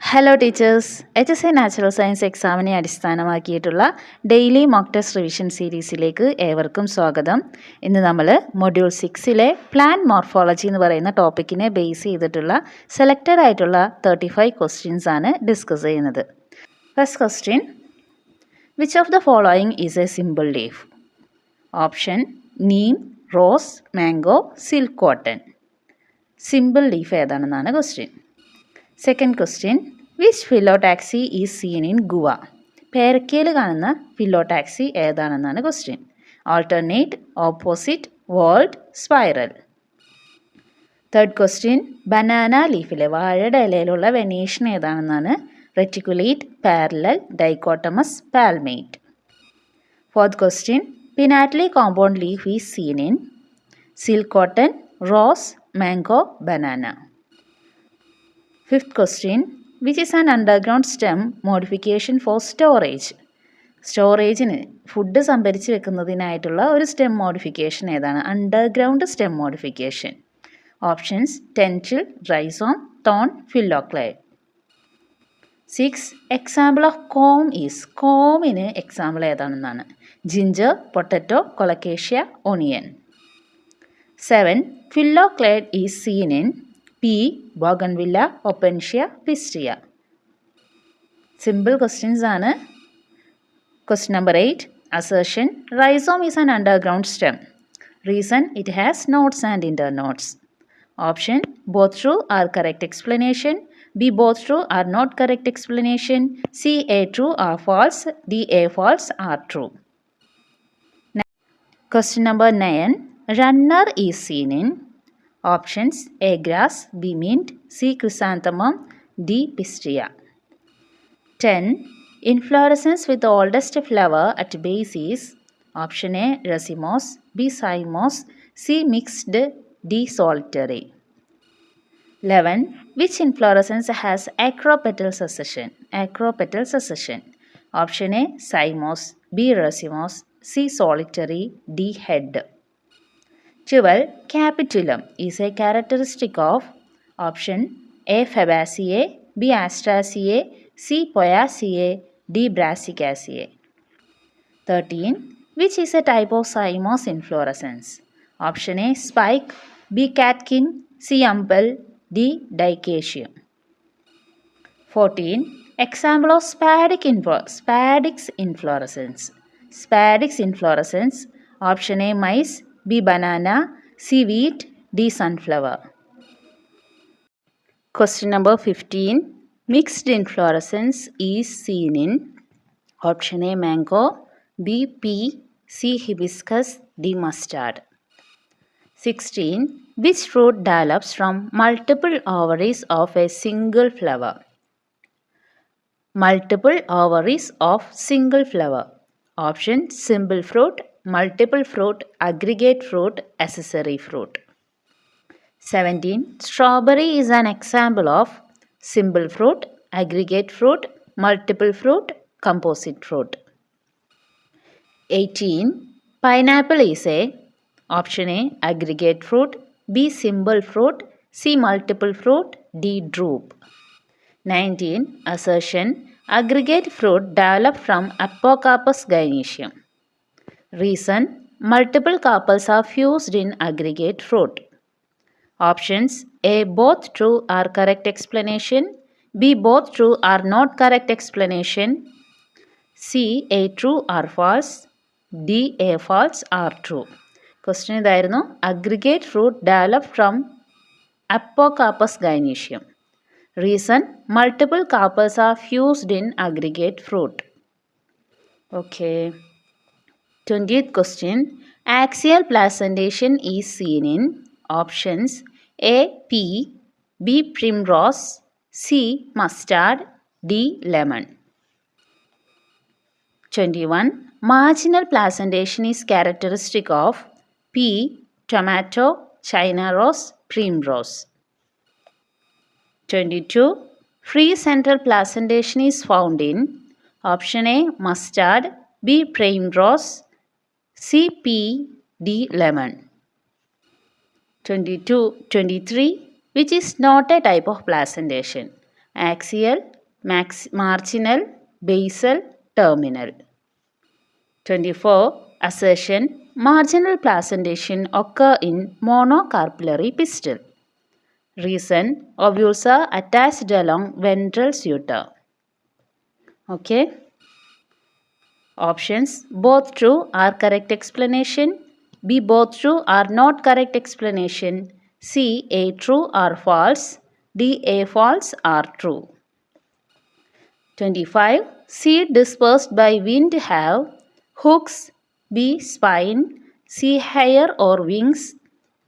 Hello teachers, HSC natural science എക്സാമിനെ അടിസ്ഥാനമാക്കിയിട്ടുള്ള daily mock test revision സീരീസിലേക്ക് ഏവർക്കും സ്വാഗതം. ഇന്ന് നമ്മൾ മൊഡ്യൂൾ 6-ലെ പ്ലാന്റ് മോർഫോളജി എന്ന് പറയുന്ന ടോപ്പിക്കിനെ ബേസ് ചെയ്തിട്ടുള്ള സെലക്റ്റഡ് ആയിട്ടുള്ള 35 ക്വസ്റ്റ്യൻസ് ആണ് ഡിസ്കസ് ചെയ്യുന്നത്. First question, which of the following is a simple leaf? Option neem, rose, mango, silk cotton. Simple leaf ഏതാണെന്നാണ് question. Second question, which phyllotaxy is seen in guava? പേരക്കയിൽ കാണുന്ന phyllotaxy ഏതാണെന്നാണ് question. Alternate, opposite, whorled, spiral. Third question, banana ലീഫിലെ വാഴയുടെ ഇലയിലുള്ള venation ഏതാണെന്നാണ്. Reticulate, parallel, dichotomous, palmate. Fourth question, pinnately compound leaf is seen in silk cotton, rose, mango, banana. Fifth question, which is an underground stem modification for storage? സ്റ്റോറേജിന് food സംഭരിച്ച് വെക്കുന്നതിനായിട്ടുള്ള ഒരു stem modification ഏതാണ്? Underground stem modification. Options tendril, rhizome, thorn, phylloclade. 6. Example of corm is? കോമിന് example ഏതാണെന്നാണ്. Ginger, potato, colocasia, onion. 7. Phylloclade is seen in pea, bougainvillea, opuntia, pistia. Simple questions ആണ്. Question number 8, assertion, rhizome is an underground stem. Reason, it has nodes and internodes. Option both true R correct explanation, B both true R not correct explanation, C A true R false, D A false R true. Question number 9, runner is seen in? Options A grass, B mint, C chrysanthemum, D pistia. 10. Inflorescence with oldest flower at base is? Option A racemose, B cymose, C mixed, D solitary. 11. Which inflorescence has acropetal succession? Acropetal succession. Option A cymose, B racemose, C solitary, D head. 12. Capitulum is a characteristic of? Option A Fabaceae, B Astraceae, C Poaceae, D Brassicaceae. 13. Which is a type of cymose inflorescence? Option A spike, B catkin, C umbel, D dicacium. 14. Example of spadix inflorescence. Spadix inflorescence. Option A mice, B banana, C wheat, D sunflower. Question number 15. Mixed inflorescence is seen in? Option A mango, B pea, C hibiscus, D mustard. 16. Which fruit develops from multiple ovaries of a single flower? Multiple ovaries of single flower. Option simple fruit, multiple fruit, aggregate fruit, accessory fruit. 17. Strawberry is an example of simple fruit, aggregate fruit, multiple fruit, composite fruit. 18. Pineapple is a? Option A aggregate fruit, B simple fruit, C multiple fruit, D drupe. 19. Assertion, aggregate fruit developed from Apocarpus gynoecium. Reason, multiple carpels are fused in aggregate fruit. Options A both true are correct explanation, B both true are not correct explanation, C A true or false, D A false or true. Question ഇതായിരുന്നു. Aggregate fruit developed from Apocarpus gynoecium. Reason, multiple carpels are fused in aggregate fruit. Okay. 20th question. Axial placentation is seen in? Options A pea, B primrose, C mustard, D lemon. 21. Marginal placentation is characteristic of? Pea, tomato, China rose, primrose. 22. Free central placentation is found in? Option A mustard, B primrose, C pea, D lemon. 23. Which is not a type of placentation? Axial, marginal, basal, terminal. 24. Assertion. Marginal placentation occur in monocarpillary pistil. Reason. Ovules are attached along ventral suture. Okay. Options. Both true are correct explanation. B. Both true are not correct explanation. C. A true or false. D. A false or true. 25. Seed dispersed by wind have hooks. B. Spine. C. hair or wings.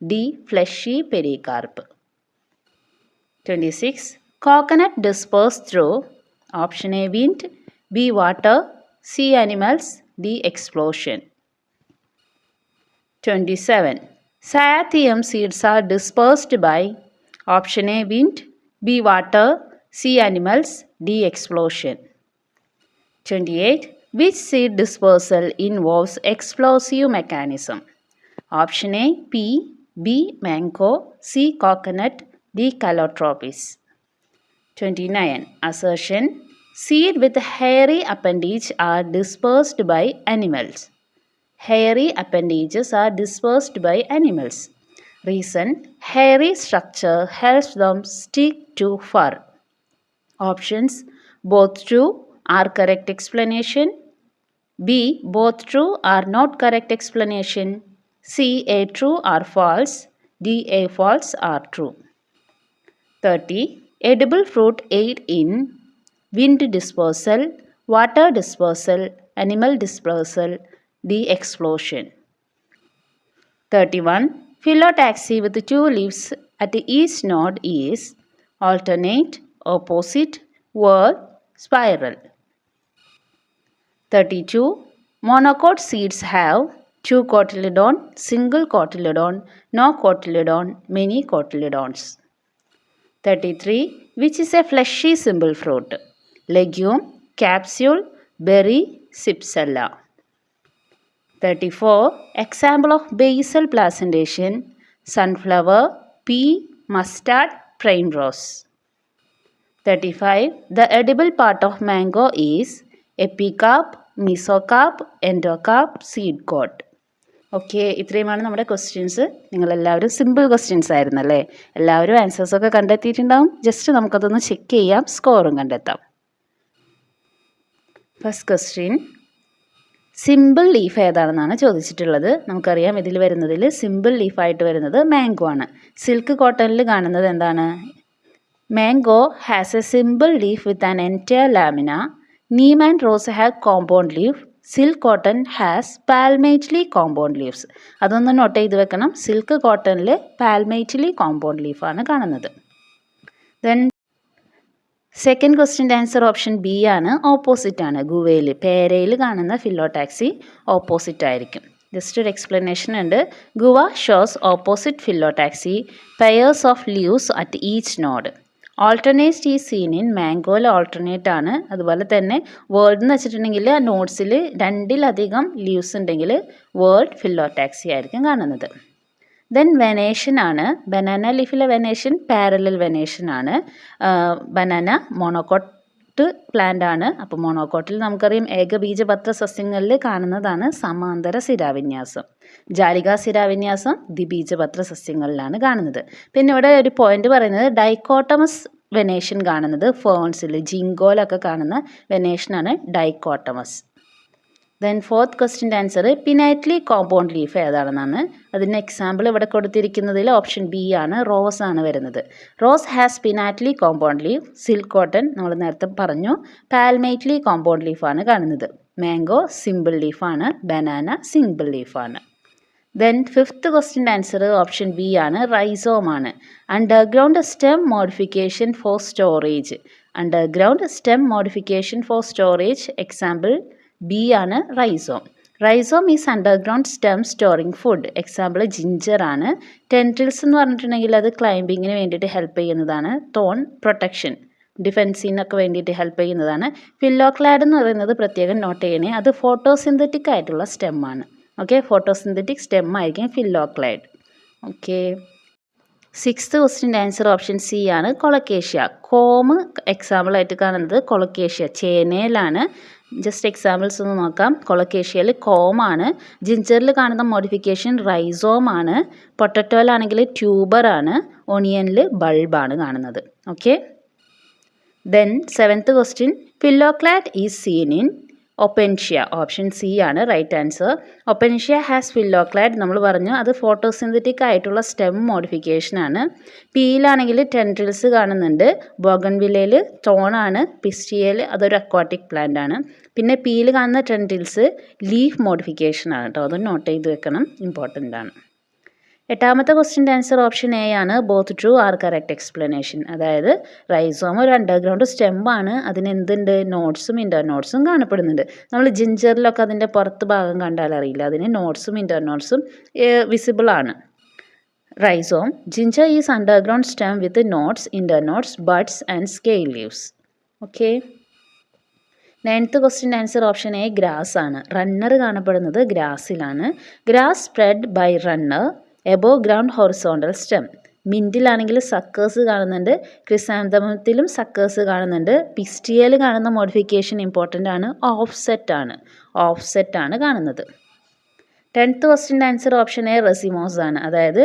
D. Fleshy pericarp. 26. Coconut dispersed through option A. Wind. B. Water. C. Animals. D. Explosion. 27. Cyathium seeds are dispersed by option A. Wind. B. Water. C. Animals. D. Explosion. 28. Which seed dispersal involves explosive mechanism? Option A. Pea. B. Mango. C. Coconut. D. Calotropis. 29. Assertion. Seed with hairy appendage are dispersed by animals. Hairy appendages are dispersed by animals. Reason. Hairy structure helps them stick to fur. Options. Both true are correct explanation. B. Both true are not correct explanation. C. A true or false. D. A false or true. 30. Edible fruit aid in wind dispersal, water dispersal, animal dispersal, D. Explosion. 31. Phyllotaxy with 2 leaves at each node is alternate, opposite, whorl, spiral. 32. Monocot seeds have 2 cotyledon, single cotyledon, no cotyledon, many cotyledons. 33. Which is a fleshy simple fruit? Legume, capsule, berry, cypsella. 34. Example of basal placentation: sunflower, pea, mustard, primrose. 35. The edible part of mango is epicarp, mesocarp, endocarp, seed coat. Okay, ഇത്രയുമാണ് നമ്മുടെ questions. നിങ്ങളെല്ലാവരും simple questions ആയിരുന്നല്ലേ? എല്ലാവരും ആൻസേഴ്സൊക്കെ കണ്ടെത്തിയിട്ടുണ്ടാവും. Just നമുക്കതൊന്ന് check ചെയ്യാം, സ്കോറും കണ്ടെത്താം. First question, simple leaf ഏതാണെന്നാണ് ചോദിച്ചിട്ടുള്ളത്. നമുക്കറിയാം ഇതിൽ വരുന്നതിൽ സിമ്പിൾ ലീഫായിട്ട് വരുന്നത് മാംഗോ ആണ്. സിൽക്ക് കോട്ടണിൽ കാണുന്നത് എന്താണ്? Mango has a simple leaf with an entire lamina. Neem and rose have compound leaf. Silk cotton has palmately compound leaves. അതൊന്ന് നോട്ട് ചെയ്ത് വെക്കണം. സിൽക്ക് കോട്ടണിൽ പാൽമേറ്റ്ലി കോമ്പൗണ്ട് ലീഫാണ് കാണുന്നത്. ദെൻ സെക്കൻഡ് ക്വസ്റ്റ്യൻ്റെ ആൻസർ ഓപ്ഷൻ ബി ആണ്, ഓപ്പോസിറ്റ് ആണ്. ഗുവയിൽ, പേരയിൽ കാണുന്ന ഫില്ലോടാക്സി ഓപ്പോസിറ്റ് ആയിരിക്കും. ജസ്റ്റ് ഒരു എക്സ്പ്ലനേഷൻ ഉണ്ട്. Guava shows opposite phyllotaxy, pairs of leaves at each node. Alternate ഈ സീൻ ഇൻ മാംഗോയിൽ ഓൾട്ടർനേറ്റ് ആണ്. അതുപോലെ തന്നെ വേൾഡ് എന്ന് വെച്ചിട്ടുണ്ടെങ്കിൽ നോട്ട്സിൽ 2-ലധികം ലീവ്സ് ഉണ്ടെങ്കിൽ വേൾഡ് ഫില്ലോടാക്സി ആയിരിക്കും കാണുന്നത്. ദെൻ വെനേഷൻ ആണ്. ബനാന ലീഫിലെ വെനേഷൻ പാരലൽ വെനേഷൻ ആണ്. ബനാന മോണോക്കോട്ട് പ്ലാന്റ് ആണ്. അപ്പോൾ മോണോക്കോട്ടിൽ നമുക്കറിയാം ഏകബീജപത്ര സസ്യങ്ങളിൽ കാണുന്നതാണ് സമാന്തര ശിരാവിന്യാസം. ജാലിക ശിരാവിന്യാസം ദ്വിബീജപത്ര സസ്യങ്ങളിലാണ് കാണുന്നത്. പിന്നെ ഇവിടെ ഒരു പോയിന്റ് പറയുന്നത് ഡൈക്കോട്ടമസ് വെനേഷൻ കാണുന്നത് ഫേൺസിൽ, ജിങ്കോലൊക്കെ കാണുന്ന വെനേഷനാണ് ഡൈക്കോട്ടമസ്. ദെൻ ഫോർത്ത് ക്വസ്റ്റ്യൻ്റെ ആൻസർ പിനൈറ്റ്ലി കോമ്പൗണ്ട് ലീഫ് ഏതാണെന്നാണ്. അതിന് എക്സാമ്പിൾ ഇവിടെ കൊടുത്തിരിക്കുന്നതിൽ ഓപ്ഷൻ ബി ആണ്, റോസ് ആണ് വരുന്നത്. Rose has pinnately compound leaf. Silk cotton നമ്മൾ നേരത്തെ പറഞ്ഞു പാൽമേറ്റ്ലി കോമ്പൗണ്ട് ലീഫാണ് കാണുന്നത്. മാംഗോ സിമ്പിൾ ലീഫാണ്. ബനാന സിമ്പിൾ ലീഫാണ്. ദെൻ ഫിഫ്ത്ത് ക്വസ്റ്റ്യൻ്റെ ആൻസർ ഓപ്ഷൻ ബി ആണ്, റൈസോം ആണ്. Underground stem modification for storage. Underground stem modification for storage example B ആണ്, rhizome. Rhizome is underground stem storing food. Example ginger ആണ്. ടെൻട്രിൽസ് എന്ന് പറഞ്ഞിട്ടുണ്ടെങ്കിൽ അത് ക്ലൈംബിങ്ങിന് വേണ്ടിയിട്ട് ഹെൽപ്പ് ചെയ്യുന്നതാണ്. തോൺ പ്രൊട്ടക്ഷൻ, ഡിഫെൻസിനൊക്കെ വേണ്ടിയിട്ട് ഹെൽപ്പ് ചെയ്യുന്നതാണ്. ഫില്ലോക്ലാഡ് എന്ന് പറയുന്നത് പ്രത്യേകം നോട്ട് ചെയ്യണേ, അത് ഫോട്ടോസിന്തറ്റിക് ആയിട്ടുള്ള സ്റ്റെമ്മാണ്. ഓക്കെ, ഫോട്ടോസിന്തറ്റിക് സ്റ്റെം ആയിരിക്കും ഫില്ലോക്ലൈഡ്. ഓക്കെ, സിക്സ്ത് ക്വസ്റ്റ്യൻ്റെ ആൻസർ ഓപ്ഷൻ സി ആണ്, കൊളക്കേഷ്യ. കോമ് എക്സാമ്പിളായിട്ട് കാണുന്നത് കൊളക്കേഷ്യ ചേനയിലാണ്. ജസ്റ്റ് എക്സാമ്പിൾസ് ഒന്ന് നോക്കാം. കൊളക്കേഷ്യയിൽ കോമാണ്. ജിഞ്ചറിൽ കാണുന്ന മോഡിഫിക്കേഷൻ റൈസോമാണ്. പൊട്ടറ്റോയിലാണെങ്കിൽ ട്യൂബറാണ്. ഒണിയനിൽ ബൾബാണ് കാണുന്നത്. Okay. Then seventh question, phylloclade is seen in opuntia. Option C ആണ് right answer. Opuntia has phylloclade നമ്മൾ പറഞ്ഞു, അത് ഫോട്ടോസിന്തറ്റിക് ആയിട്ടുള്ള സ്റ്റെം മോഡിഫിക്കേഷൻ ആണ്. പിയിലാണെങ്കിൽ ടെൻഡ്രിൽസ് കാണുന്നുണ്ട്. ബോഗൺവില്ലയിൽ തോണാണ്. പിസ്റ്റിയയിൽ അതൊരു അക്വാട്ടിക് പ്ലാന്റ് ആണ്. പിന്നെ പിയിൽ കാണുന്ന ടെൻഡ്രിൽസ് ലീഫ് മോഡിഫിക്കേഷൻ ആണ് കേട്ടോ, അത് നോട്ട് ചെയ്ത് വെക്കണം, ഇമ്പോർട്ടൻ്റ് ആണ്. എട്ടാമത്തെ ക്വസ്റ്റ്യൻ്റെ ആൻസർ ഓപ്ഷൻ എ ആണ്, both true R correct explanation. അതായത് റൈസോം ഒരു അണ്ടർഗ്രൗണ്ട് സ്റ്റെമ്പാണ്, അതിന് എന്തുണ്ട്, നോട്ട്സും ഇൻ്റർനോട്ട്സും കാണപ്പെടുന്നുണ്ട്. നമ്മൾ ജിഞ്ചറിലൊക്കെ അതിൻ്റെ പുറത്ത് ഭാഗം കണ്ടാൽ അറിയില്ല, അതിന് നോട്ട്സും ഇൻ്റർനോട്ട്സും വിസിബിൾ ആണ്. Rhizome, ginger is underground stem with nodes, internodes, buds and scale leaves. Okay. Ninth ക്വസ്റ്റ്യൻ്റെ ആൻസർ ഓപ്ഷൻ എ ഗ്രാസ് ആണ്. റണ്ണർ കാണപ്പെടുന്നത് ഗ്രാസിലാണ്. Grass spread by runner above ground horizontal stem. മിൻറ്റിലാണെങ്കിൽ സക്കേഴ്സ് കാണുന്നുണ്ട്. ക്രിസാന്തമത്തിലും സക്കേഴ്സ് കാണുന്നുണ്ട്. പിസ്റ്റിയയിൽ കാണുന്ന മോഡിഫിക്കേഷൻ ഇമ്പോർട്ടൻ്റ് ആണ്, ഓഫ്സെറ്റ് ആണ് കാണുന്നത്. 10th ക്വസ്റ്റ്യൻ്റെ ആൻസർ ഓപ്ഷൻ എ റെസിമോസ് ആണ്. അതായത്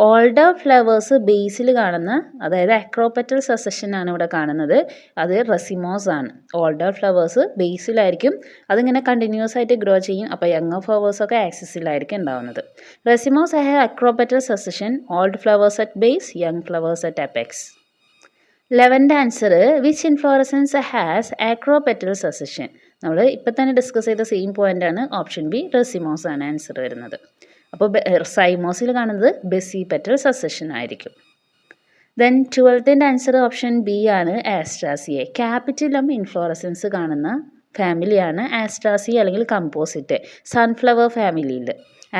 ഓൾഡർ ഫ്ലവേഴ്സ് ബേസിൽ കാണുന്ന, അതായത് അക്രോപെറ്റൽ സസഷൻ ആണ് ഇവിടെ കാണുന്നത്, അത് റെസിമോസ് ആണ്. ഓൾഡർ ഫ്ലവേഴ്സ് ബേസിലായിരിക്കും, അതിങ്ങനെ കണ്ടിന്യൂസ് ആയിട്ട് ഗ്രോ ചെയ്യും. അപ്പോൾ യങ്ങർ ഫ്ലവേഴ്സൊക്കെ ആക്സിസിലായിരിക്കും ഉണ്ടാവുന്നത്. Racemose have acropetal succession, old flowers at base, young flowers at apex. 11th answer, which inflorescence has acropetal succession. നമ്മൾ ഇപ്പം തന്നെ ഡിസ്കസ് ചെയ്ത സെയിം പോയിൻ്റ് ആണ്. ഓപ്ഷൻ ബി റെസിമോസ് ആണ് ആൻസർ വരുന്നത്. അപ്പോൾ സൈമോസിൽ കാണുന്നത് ബെസിപെറ്റൽ സസഷൻ ആയിരിക്കും. Then 12th answer option B ആണ്, ആസ്ട്രാസിയെ. ക്യാപിറ്റിലം ഇൻഫ്ലോറസൻസ് കാണുന്ന ഫാമിലിയാണ് ആസ്ട്രാസിയ അല്ലെങ്കിൽ കമ്പോസിറ്റ്. സൺഫ്ലവർ ഫാമിലിയിൽ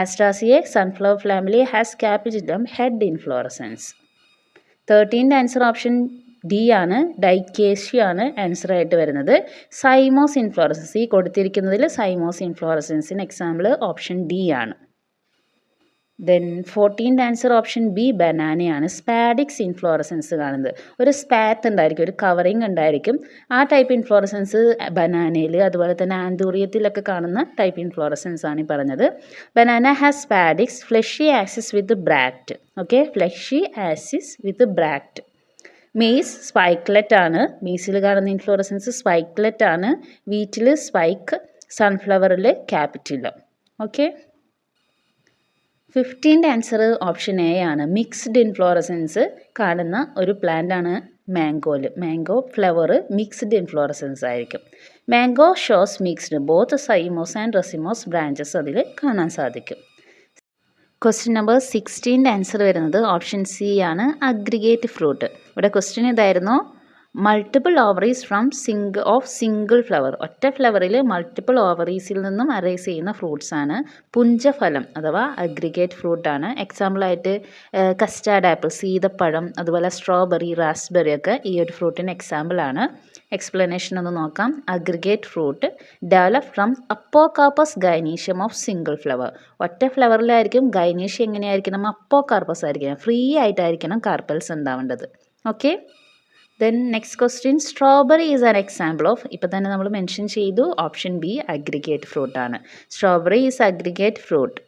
Asteraceae, sunflower family has capitulum head inflorescence. 13th answer option D ആണ്, ഡൈക്കേഷ്യ ആണ് ആൻസർ ആയിട്ട് വരുന്നത്. സൈമോസ് ഇൻഫ്ലോറസൻസ്, ഈ കൊടുത്തിരിക്കുന്നതിൽ സൈമോസ് ഇൻഫ്ലോറസൻസിന് എക്സാമ്പിൾ ഓപ്ഷൻ ഡി ആണ്. Then 14th answer option B ബനാനയാണ്. സ്പാഡിക്സ് ഇൻഫ്ലോറസൻസ് കാണുന്നത്, ഒരു സ്പാത്ത് ഉണ്ടായിരിക്കും, ഒരു കവറിങ് ഉണ്ടായിരിക്കും. ആ ടൈപ്പ് ഇൻഫ്ലോറസൻസ് ബനാനയിൽ, അതുപോലെ തന്നെ ആന്തൂറിയത്തിലൊക്കെ കാണുന്ന ടൈപ്പ് ഇൻഫ്ലോറസൻസ് ആണ് ഈ പറഞ്ഞത്. Banana has spadix, fleshy axis with bract. Okay, fleshy axis with bract. Maize spikelet ആണ്. മെയ്സിൽ കാണുന്ന ഇൻഫ്ലോറസൻസ് സ്പൈക്ലെറ്റ് ആണ്. വീറ്റിൽ സ്പൈക്ക്, സൺഫ്ലവറിൽ capitulum. Okay. 15th answer option A ആണ്. മിക്സ്ഡ് ഇൻഫ്ലോറസൻസ് കാണുന്ന ഒരു പ്ലാന്റ് ആണ് മാംഗോയിൽ. മാംഗോ ഫ്ലവർ മിക്സ്ഡ് ഇൻഫ്ലോറസൻസ് ആയിരിക്കും. Mango shows mixed both cymose and racemose branches അതിൽ കാണാൻ സാധിക്കും. ക്വസ്റ്റ്യൻ നമ്പർ 16th ആൻസർ വരുന്നത് ഓപ്ഷൻ സി ആണ്, അഗ്രിഗേറ്റ് ഫ്രൂട്ട്. ഇവിടെ ക്വസ്റ്റ്യൻ ഇതായിരുന്നു, multiple ovaries from single flower. ഒറ്റ ഫ്ലവറിൽ മൾട്ടിപ്പിൾ ഓവറീസിൽ നിന്നും അറേസ് ചെയ്യുന്ന ഫ്രൂട്ട്സ് ആണ് പുഞ്ചഫലം അഥവാ അഗ്രിഗേറ്റ് ഫ്രൂട്ടാണ്. എക്സാമ്പിളായിട്ട് കസ്റ്റാർഡ് ആപ്പിൾ, സീതപ്പഴം, അതുപോലെ സ്ട്രോബെറി, റാസ്ബെറി ഒക്കെ ഈ ഒരു ഫ്രൂട്ടിന് എക്സാമ്പിളാണ്. എക്സ്പ്ലനേഷൻ ഒന്ന് നോക്കാം. Aggregate fruit develop from apocarpous gynoecium of single flower. ഒറ്റ ഫ്ലവറിലായിരിക്കും ഗൈനീഷ്യം എങ്ങനെയായിരിക്കണം, അപ്പോകാർപ്പസ് ആയിരിക്കണം, ഫ്രീ ആയിട്ടായിരിക്കണം കാർപ്പൽസ് ഉണ്ടാവേണ്ടത്. Okay. Then next question, strawberry is an example of, ഇപ്പം തന്നെ നമ്മൾ മെൻഷൻ ചെയ്തു, ഓപ്ഷൻ ബി അഗ്രിഗേറ്റ് ഫ്രൂട്ടാണ്. Strawberry is aggregate fruit.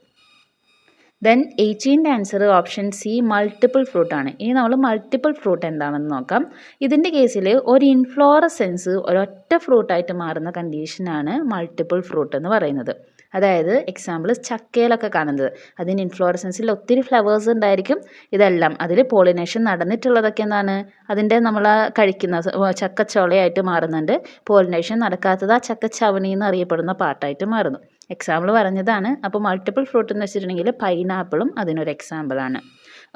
Then 18th answer option C multiple ഫ്രൂട്ടാണ്. ഇനി നമ്മൾ മൾട്ടിപ്പിൾ ഫ്രൂട്ട് എന്താണെന്ന് നോക്കാം. ഇതിൻ്റെ കേസിൽ ഒരു ഇൻഫ്ലോറസെൻസ് ഒരൊറ്റ ഫ്രൂട്ടായിട്ട് മാറുന്ന കണ്ടീഷനാണ് മൾട്ടിപ്പിൾ ഫ്രൂട്ട് എന്ന് പറയുന്നത്. അതായത് എക്സാമ്പിൾ ചക്കയിലൊക്കെ കാണുന്നത്, അതിന് ഇൻഫ്ലോറസൻസിൽ ഒത്തിരി ഫ്ലവേഴ്സ് ഉണ്ടായിരിക്കും. ഇതെല്ലാം അതിൽ പോളിനേഷൻ നടന്നിട്ടുള്ളതൊക്കെ എന്താണ്, അതിൻ്റെ നമ്മൾ കഴിക്കുന്ന ചക്കച്ചോളയായിട്ട് മാറുന്നുണ്ട്. പോളിനേഷൻ നടക്കാത്തത് ആ ചക്കച്ചവണി എന്ന് അറിയപ്പെടുന്ന പാർട്ടായിട്ട് മാറുന്നു. എക്സാമ്പിൾ പറഞ്ഞതാണ്. അപ്പോൾ മൾട്ടിപ്പിൾ ഫ്രൂട്ട് എന്ന് വെച്ചിട്ടുണ്ടെങ്കിൽ പൈനാപ്പിളും അതിനൊരു എക്സാമ്പിളാണ്.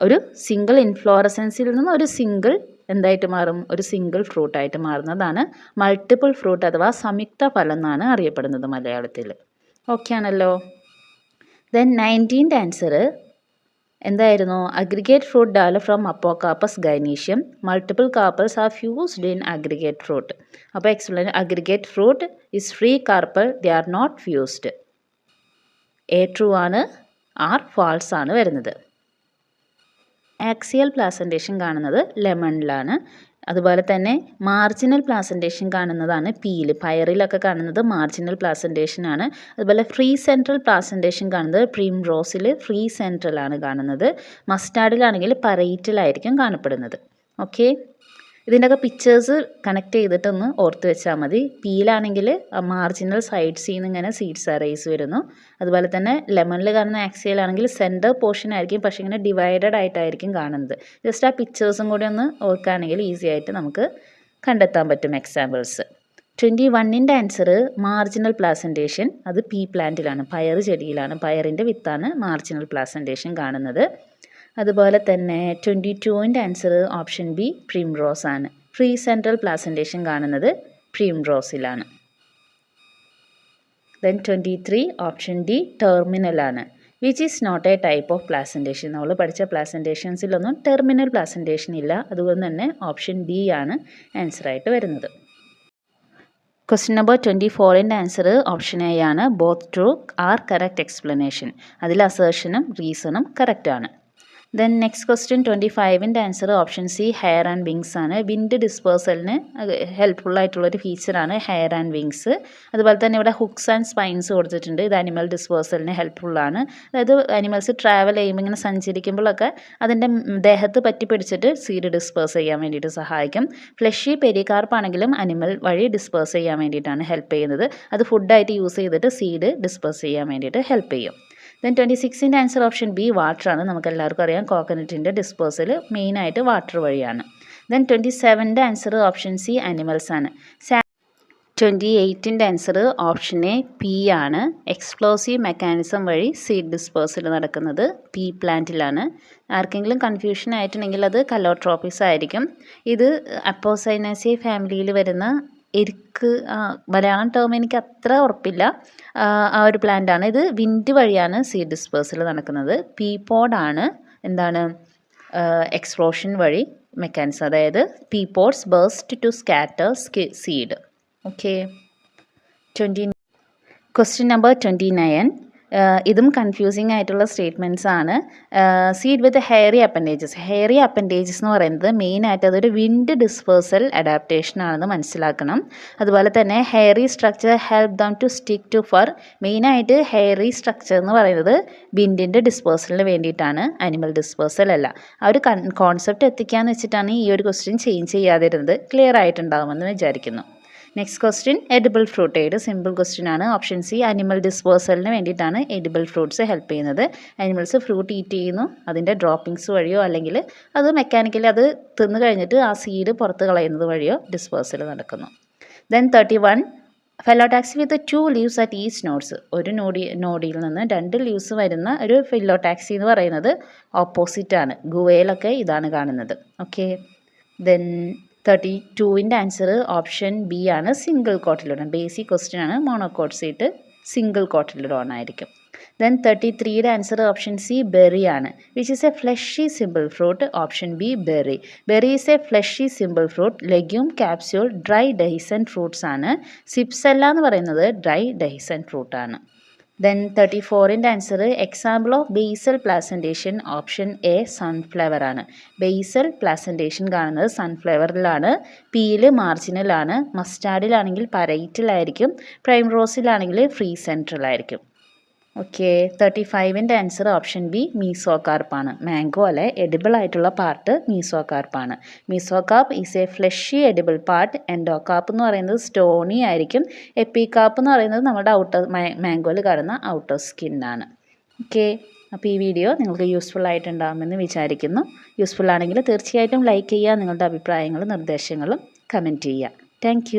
ഒരു സിംഗിൾ ഇൻഫ്ലോറസൻസിൽ നിന്ന് ഒരു സിംഗിൾ എന്തായിട്ട് മാറും, ഒരു സിംഗിൾ ഫ്രൂട്ടായിട്ട് മാറുന്നതാണ് മൾട്ടിപ്പിൾ ഫ്രൂട്ട് അഥവാ സംയുക്ത ഫലം എന്നാണ് അറിയപ്പെടുന്നത് മലയാളത്തിൽ. ഓക്കെ ആണല്ലോ. ദെൻ 19th ആൻസർ എന്തായിരുന്നു, aggregate fruit develop from apocarpous gynoecium, multiple carpels are fused in aggregate fruit. അപ്പോൾ explain, aggregate fruit is free carpel, they are not fused. A true ആണ്, ആർ ഫാൾസ് ആണ് വരുന്നത്. Axial placentation കാണുന്നത് ലെമണിലാണ്. അതുപോലെ തന്നെ marginal placentation കാണുന്നതാണ് പീയിൽ. പയറിലൊക്കെ കാണുന്നത് marginal placentation ആണ്. അതുപോലെ ഫ്രീ സെൻട്രൽ പ്ലാസൻറ്റേഷൻ കാണുന്നത് പ്രിംറോസിൽ ഫ്രീ സെൻട്രലാണ് കാണുന്നത്. മസ്റ്റാർഡിലാണെങ്കിൽ പരൈറ്റിലായിരിക്കും കാണപ്പെടുന്നത്. ഓക്കെ, ഇതിൻ്റെയൊക്കെ പിക്ചേഴ്സ് കണക്ട് ചെയ്തിട്ടൊന്ന് ഓർത്ത് വെച്ചാൽ മതി. പീലാണെങ്കിൽ മാർജിനൽ സൈഡ്സിൽ നിന്ന് ഇങ്ങനെ സീഡ്സ് അറേസ് വരുന്നു. അതുപോലെ തന്നെ ലെമണിൽ കാണുന്ന ആക്സിയലാണെങ്കിൽ സെൻറ്റർ പോർഷൻ ആയിരിക്കും, പക്ഷേ ഇങ്ങനെ ഡിവൈഡഡ് ആയിട്ടായിരിക്കും കാണുന്നത്. ജസ്റ്റ് ആ പിക്ചേഴ്സും കൂടി ഒന്ന് ഓർക്കുകയാണെങ്കിൽ ഈസി ആയിട്ട് നമുക്ക് കണ്ടെത്താൻ പറ്റും എക്സാമ്പിൾസ്. 21ൻ്റെ ആൻസർ മാർജിനൽ പ്ലാസൻറ്റേഷൻ, അത് പീ പ്ലാന്റിലാണ്, പയർ ചെടിയിലാണ്, പയറിൻ്റെ വിത്താണ് മാർജിനൽ പ്ലാസൻറ്റേഷൻ കാണുന്നത്. അതുപോലെ തന്നെ 22ൻ്റെ ആൻസർ ഓപ്ഷൻ ബി പ്രിംറോസ് ആണ്. ഫ്രീ സെൻട്രൽ പ്ലാസൻറ്റേഷൻ കാണുന്നത് പ്രിംറോസിലാണ്. ദെൻ 23 ഓപ്ഷൻ ഡി ടെർമിനൽ ആണ്. Which is not a type of placentation. നമ്മൾ പഠിച്ച പ്ലാസൻറ്റേഷൻസിലൊന്നും ടെർമിനൽ പ്ലാസൻറ്റേഷൻ ഇല്ല. അതുകൊണ്ട് തന്നെ ഓപ്ഷൻ ബി ആണ് ആൻസറായിട്ട് വരുന്നത്. ക്വസ്റ്റ്യൻ നമ്പർ 24ൻ്റെ ആൻസർ ഓപ്ഷൻ എ ആണ്. Both true R correct explanation. അതിൽ അസേർഷനും റീസണും കറക്റ്റ് ആണ്. ദെൻ നെക്സ്റ്റ് ക്വസ്റ്റ്യൻ 25ൻ്റെ answer option C hair and wings ആണ്. വിൻഡ് ഡിസ്പേഴ്സലിന് ഹെൽപ്ഫുള്ളായിട്ടുള്ളൊരു ഫീച്ചറാണ് ഹെയർ ആൻഡ് വിങ്സ്. അതുപോലെ തന്നെ ഇവിടെ ഹുക്സ് ആൻഡ് സ്പൈൻസ് കൊടുത്തിട്ടുണ്ട്. ഇത് അനിമൽ ഡിസ്പേഴ്സലിന് ഹെൽപ്ഫുള്ളാണ്. അതായത് അനിമൽസ് ട്രാവൽ ചെയ്യുമ്പോൾ ഇങ്ങനെ സഞ്ചരിക്കുമ്പോഴൊക്കെ അതിൻ്റെ ദേഹത്ത് പറ്റി പിടിച്ചിട്ട് സീഡ് ഡിസ്പേഴ്സ് ചെയ്യാൻ വേണ്ടിയിട്ട് സഹായിക്കും. ഫ്ലഷി പെരികാർപ്പാണെങ്കിലും അനിമൽ വഴി ഡിസ്പേഴ്സ് ചെയ്യാൻ വേണ്ടിയിട്ടാണ് ഹെൽപ്പ് ചെയ്യുന്നത്. അത് ഫുഡായിട്ട് യൂസ് ചെയ്തിട്ട് സീഡ് ഡിസ്പേഴ്സ് ചെയ്യാൻ വേണ്ടിയിട്ട് ഹെൽപ്പ് ചെയ്യും. ദെൻ 26ൻ്റെ ആൻസർ ഓപ്ഷൻ ബി വാട്ടറാണ്. നമുക്ക് എല്ലാവർക്കും അറിയാം കോക്കനട്ടിൻ്റെ ഡിസ്പോസൽ മെയിനായിട്ട് വാട്ടർ വഴിയാണ്. ദെൻ 27ൻ്റെ ആൻസർ ഓപ്ഷൻ സി അനിമൽസ് ആണ്. 28ൻ്റെ ആൻസർ ഓപ്ഷൻ എ പി ആണ്. എക്സ്പ്ലോസീവ് മെക്കാനിസം വഴി സീഡ് ഡിസ്പേഴ്സൽ നടക്കുന്നത് പീ പ്ലാന്റിലാണ്. ആർക്കെങ്കിലും കൺഫ്യൂഷൻ ആയിട്ടുണ്ടെങ്കിൽ അത് കലോട്രോപ്പിസ് ആയിരിക്കും. ഇത് അപ്പോസൈനേസി ഫാമിലിയിൽ വരുന്ന എരിക്ക്, മലയാളം ടേം എനിക്ക് അത്ര ഉറപ്പില്ല, ആ ഒരു പ്ലാന്റ് ആണ്. ഇത് വിൻഡ് വഴിയാണ് സീഡ് ഡിസ്പേഴ്സൽ നടക്കുന്നത്. പീ പോഡാണ് എന്താണ് എക്സ്പ്ലോഷൻ വഴി മെക്കാനിസം. അതായത് pea pods burst to scatter seed. Okay, question number 29. ഇതും കൺഫ്യൂസിങ് ആയിട്ടുള്ള സ്റ്റേറ്റ്മെൻറ്റ്സ് ആണ്. സീഡ് വിത്ത് ഹെയറി അപ്പൻഡേജസ്. ഹെയറി അപ്പൻഡേജസ് എന്ന് പറയുന്നത് മെയിനായിട്ട് അതൊരു വിൻഡ് ഡിസ്പേഴ്സൽ അഡാപ്റ്റേഷൻ ആണെന്ന് മനസ്സിലാക്കണം. അതുപോലെ തന്നെ hairy structure help them to stick to fur. മെയിനായിട്ട് ഹെയറി സ്ട്രക്ചർ എന്ന് പറയുന്നത് വിൻഡിൻ്റെ ഡിസ്പേഴ്സലിന് വേണ്ടിയിട്ടാണ്, അനിമൽ ഡിസ്പേഴ്സൽ അല്ല. ആ ഒരു കോൺസെപ്റ്റ് എത്തിക്കാന്ന് വെച്ചിട്ടാണ് ഈ ഒരു ക്വസ്റ്റ്യൻ ചേഞ്ച് ചെയ്യാതിരുന്നത്. ക്ലിയർ ആയിട്ടുണ്ടാകുമെന്ന് വിചാരിക്കുന്നു. Next question edible fruit. ഏത് സിമ്പിൾ ക്വസ്റ്റ്യൻ ആണ്. ഓപ്ഷൻ സി അനിമൽ ഡിസ്പേഴ്സലിന് വേണ്ടിയിട്ടാണ് എഡിബിൾ ഫ്രൂട്ട്സ് ഹെൽപ്പ് ചെയ്യുന്നത്. അനിമൽസ് ഫ്രൂട്ട് ഈറ്റ് ചെയ്യുന്നു, അതിൻ്റെ ഡ്രോപ്പിങ്സ് വഴിയോ അല്ലെങ്കിൽ അത് മെക്കാനിക്കലി അത് തിന്നു കഴിഞ്ഞിട്ട് ആ സീഡ് പുറത്ത് കളയുന്നത് വഴിയോ ഡിസ്പേഴ്സൽ നടക്കുന്നു. Then 31 phyllotaxy with 2 leaves at each nodes. ഒരു നോഡിയിൽ നിന്ന് 2 ലീവ്സ് വരുന്ന ഒരു ഫെല്ലോടാക്സി എന്ന് പറയുന്നത് ഓപ്പോസിറ്റ് ആണ്. ഗുവയിലൊക്കെ ഇതാണ് കാണുന്നത്. ഓക്കെ, ദെൻ 32ൻ്റെ ആൻസർ ഓപ്ഷൻ ബി ആണ്. Single cotyledon. ബേസിക് ക്വസ്റ്റ്യൻ ആണ്. മോണോകോട്ട് സീറ്റ് സിംഗിൾ കോട്ടിലിഡോൺ ആയിരിക്കും. ദെൻ 33യുടെ ആൻസർ ഓപ്ഷൻ സി ബെറി ആണ്. Which is a fleshy simple fruit. Option B berry. Berry is a fleshy simple fruit. Legume capsule dry dehiscent fruits ആണ്. Cypsela എന്ന് പറയുന്നത് dry dehiscent ഫ്രൂട്ടാണ്. Then 34ൻ്റെ answer example of basal placentation. Option A sunflower ആണ്. Basal placentation കാണുന്നത് സൺഫ്ലവറിലാണ്. പീയിൽ മാർജിനലാണ്. മസ്റ്റാർഡിലാണെങ്കിൽ പരൈറ്റിലായിരിക്കും. പ്രൈംറോസിലാണെങ്കിൽ ഫ്രീ സെൻട്രലായിരിക്കും. ഓക്കെ, 35ൻ്റെ ആൻസർ ഓപ്ഷൻ ബി മീസോകാർപ്പാണ്. മാംഗോ അല്ലെ എഡിബിൾ ആയിട്ടുള്ള പാർട്ട് മീസോകാർപ്പാണ്. Mesocarp is a fleshy edible part. Endocarp എന്ന് പറയുന്നത് സ്റ്റോണി ആയിരിക്കും. എപ്പികാർപ്പ് എന്ന് പറയുന്നത് നമ്മുടെ ഔട്ടർ മാംഗോയിൽ കാണുന്ന ഔട്ടർ സ്കിന്നാണ്. ഓക്കെ, അപ്പോൾ ഈ വീഡിയോ നിങ്ങൾക്ക് യൂസ്ഫുൾ ആയിട്ടുണ്ടാകുമെന്ന് വിചാരിക്കുന്നു. യൂസ്ഫുൾ ആണെങ്കിൽ തീർച്ചയായിട്ടും ലൈക്ക് ചെയ്യുക. നിങ്ങളുടെ അഭിപ്രായങ്ങളും നിർദ്ദേശങ്ങളും കമൻറ്റ് ചെയ്യുക. താങ്ക്